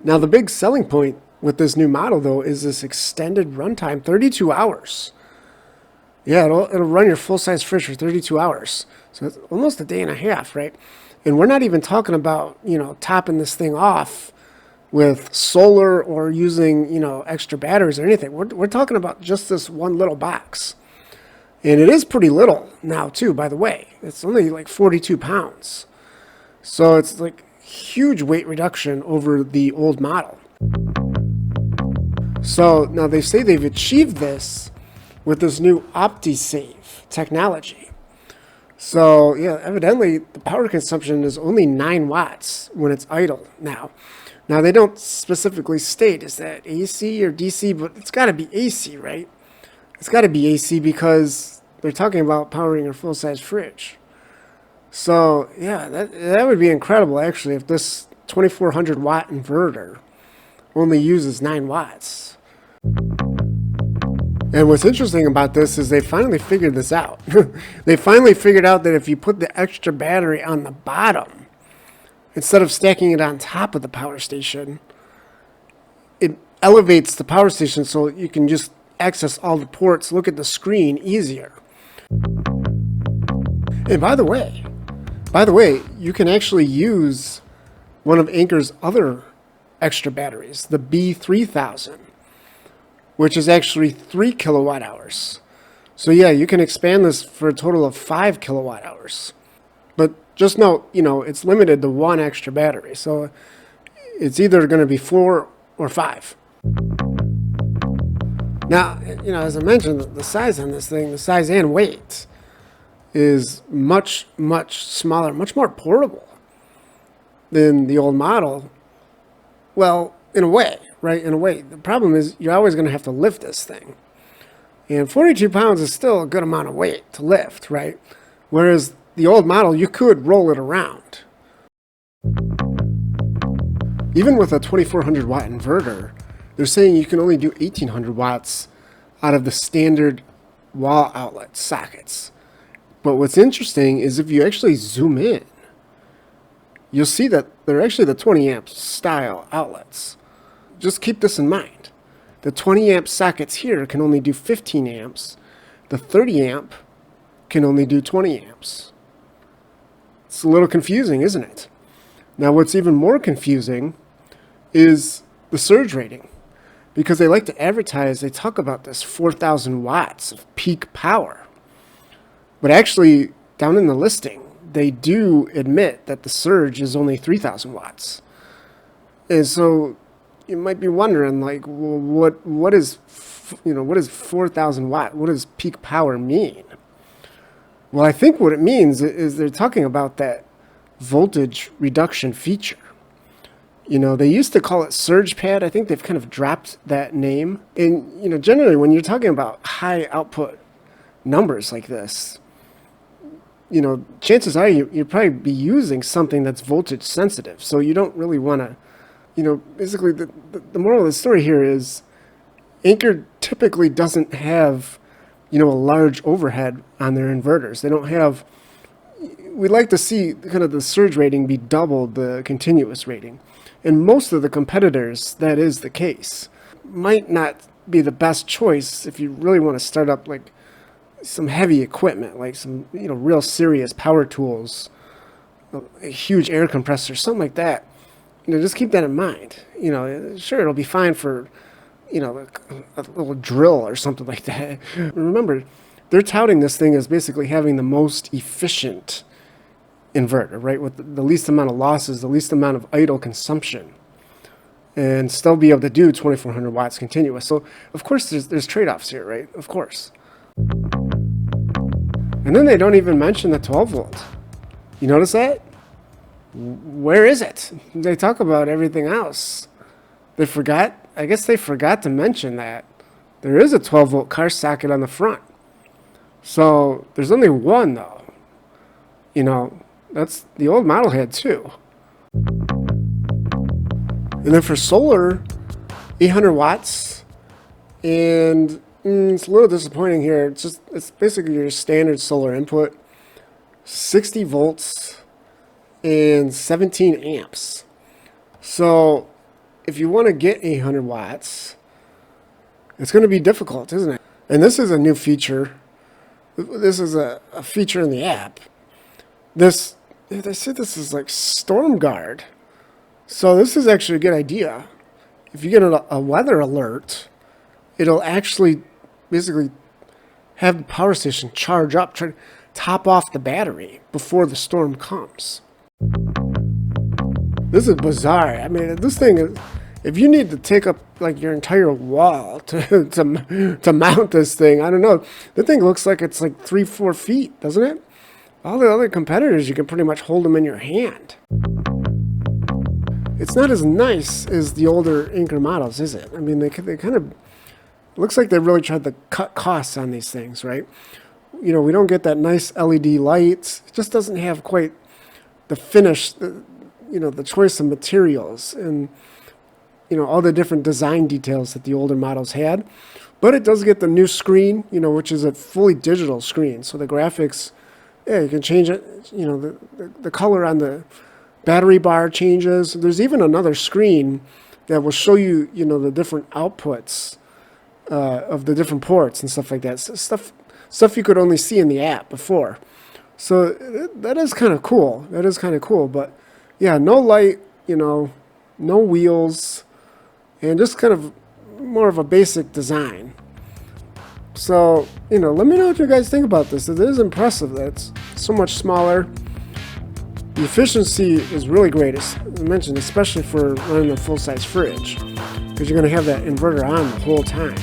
Now, the big selling point with this new model, though, is this extended runtime, 32 hours. Yeah, it'll run your full-size fridge for 32 hours. So it's almost a day and a half, right? And we're not even talking about, topping this thing off with solar or using, extra batteries or anything. We're talking about just this one little box. And it is pretty little now, too, by the way. It's only like 42 pounds. So it's like huge weight reduction over the old model. So now they say they've achieved this with this new OptiSave technology. So yeah, evidently the power consumption is only 9 watts when it's idle now. Now they don't specifically state is that AC or DC, but it's got to be AC, right? It's got to be AC because they're talking about powering a full-size fridge. So yeah, that would be incredible actually if this 2400 watt inverter only uses 9 watts. And what's interesting about this is they finally figured this out. They finally figured out that if you put the extra battery on the bottom, instead of stacking it on top of the power station, it elevates the power station so you can just access all the ports, look at the screen easier. And by the way, you can actually use one of Anker's other extra batteries, the B3000. Which is actually 3 kilowatt hours. So yeah, you can expand this for a total of 5 kilowatt hours. But just note, it's limited to 1 extra battery. So it's either going to be 4 or 5. Now, as I mentioned, the size on this thing, the size and weight is much, much smaller, much more portable than the old model. Well, in a way. Right, in a way. The problem is you're always going to have to lift this thing. And 42 pounds is still a good amount of weight to lift, right? Whereas the old model, you could roll it around. Even with a 2400 watt inverter, they're saying you can only do 1800 watts out of the standard wall outlet sockets. But what's interesting is if you actually zoom in, you'll see that they're actually the 20 amp style outlets. Just keep this in mind. The 20 amp sockets here can only do 15 amps. The 30 amp can only do 20 amps. It's a little confusing, isn't it? Now what's even more confusing is the surge rating. Because they like to advertise, they talk about this 4,000 watts of peak power. But actually, down in the listing, they do admit that the surge is only 3,000 watts. And so you might be wondering, like, well, what is 4,000 watt? What does peak power mean? Well, I think what it means is they're talking about that voltage reduction feature. They used to call it surge pad. I think they've kind of dropped that name. And, generally when you're talking about high output numbers like this, chances are you'd probably be using something that's voltage sensitive. So you don't really want to, basically the moral of the story here is Anker typically doesn't have, a large overhead on their inverters. They don't have, we'd like to see kind of the surge rating be double the continuous rating. And most of the competitors, that is the case. Might not be the best choice if you really want to start up like some heavy equipment, like some, real serious power tools, a huge air compressor, something like that. Just keep that in mind. Sure, it'll be fine for, a little drill or something like that. Remember, they're touting this thing as basically having the most efficient inverter, right? With the least amount of losses, the least amount of idle consumption, and still be able to do 2400 watts continuous. So, of course, there's trade-offs here, right? Of course. And then they don't even mention the 12 volt. You notice that? Where is it? They talk about everything else. They forgot, I guess they forgot to mention that there is a 12 volt car socket on the front. So there's only one though. That's the old model had two. And then for solar, 800 watts. And it's a little disappointing here. It's basically your standard solar input. 60 volts and 17 amps. So if you want to get 800 watts, it's going to be difficult, isn't it? And this is a new feature. This is a feature in the app. They said this is like Storm Guard. So this is actually a good idea. If you get a weather alert, it'll actually basically have the power station charge up, try to top off the battery before the storm comes. This is bizarre. I mean, this thing is, if you need to take up like your entire wall to mount this thing, I don't know. The thing looks like it's like 3-4 feet, doesn't it? All the other competitors, you can pretty much hold them in your hand. It's not as nice as the older Anker models, is it? I mean, they kind of looks like they really tried to cut costs on these things, right? You know, we don't get that nice LED lights. It just doesn't have quite the finish, you know, the choice of materials and, you know, all the different design details that the older models had. But it does get the new screen, you know, which is a fully digital screen. So the graphics, yeah, you can change it. You know, the color on the battery bar changes. There's even another screen that will show you, you know, the different outputs of the different ports and stuff like that. So stuff you could only see in the app before. So that is kind of cool. That is kind of cool. But yeah, no light, you know, no wheels, and just kind of more of a basic design. So, you know, let me know what you guys think about this. It is impressive that it's so much smaller. The efficiency is really great, as I mentioned, especially for running a full-size fridge, because you're going to have that inverter on the whole time.